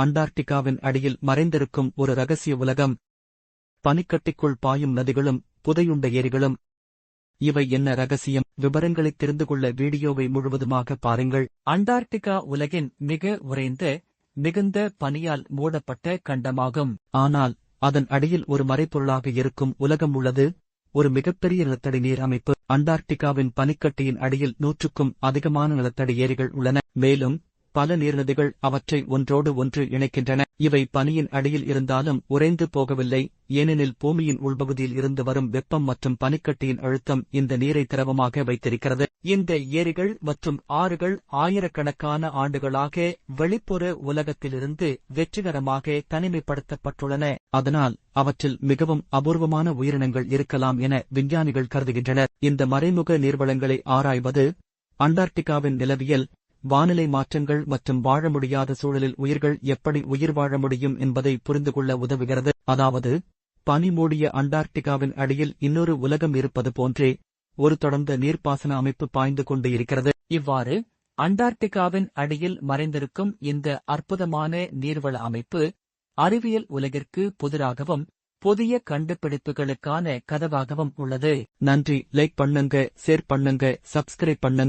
அண்டார்டிகாவின் அடியில் மறைந்திருக்கும் ஒரு ரகசிய உலகம். பனிக்கட்டிக்குள் பாயும் நதிகளும் புதையுண்ட ஏரிகளும். இவை என்ன ரகசியம்? விவரங்களைத் தெரிந்து கொள்ள வீடியோவை முழுவதுமாக பாருங்கள். அண்டார்டிகா உலகின் மிக உறைந்த, மிகுந்த பனியால் மூடப்பட்ட கண்டமாகும். ஆனால் அதன் அடியில் ஒரு மறைபொருளாக இருக்கும் உலகம் உள்ளது. ஒரு மிகப்பெரிய நிலத்தடி நீர் அமைப்பு. அண்டார்டிகாவின் பனிக்கட்டியின் அடியில் 100க்கும் அதிகமான நிலத்தடி ஏரிகள் உள்ளன. மேலும் பல நீர்நதிகள் அவற்றை ஒன்றோடு ஒன்று இணைக்கின்றன. இவை பனியின் அடியில் இருந்தாலும் உறைந்து போகவில்லை, ஏனெனில் பூமியின் உள்பகுதியில் இருந்து வரும் வெப்பம் மற்றும் பனிக்கட்டியின் அழுத்தம் இந்த நீரை திரவமாக வைத்திருக்கிறது. இந்த ஏரிகள் மற்றும் ஆறுகள் ஆயிரக்கணக்கான ஆண்டுகளாக வெளிப்புற உலகத்திலிருந்து வெற்றிகரமாக தனிமைப்படுத்தப்பட்டுள்ளன. அதனால் அவற்றில் மிகவும் அபூர்வமான உயிரினங்கள் இருக்கலாம் என விஞ்ஞானிகள் கருதுகின்றனர். இந்த மறைமுக நீர்வளங்களை ஆராய்வது அண்டார்டிகாவின் நிலவியல், வானிலை மாற்றங்கள் மற்றும் வாழ முடியாத சூழலில் உயிர்கள் எப்படி உயிர் வாழ முடியும் என்பதை புரிந்துகொள்ள உதவுகிறது. அதாவது, பனி மூடிய அண்டார்டிகாவின் அடியில் இன்னொரு உலகம் இருப்பது போன்றே ஒரு தொடர்ந்த நீர்ப்பாசன அமைப்பு பாய்ந்து கொண்டு இருக்கிறது. இவ்வாறு அண்டார்டிகாவின் அடியில் மறைந்திருக்கும் இந்த அற்புதமான நீர்வள அமைப்பு அறிவியல் உலகிற்கு புதிராகவும் புதிய கண்டுபிடிப்புகளுக்கான கதவாகவும் உள்ளது. நன்றி. லைக் பண்ணுங்க, ஷேர் பண்ணுங்க, சப்ஸ்கிரைப் பண்ணுங்க.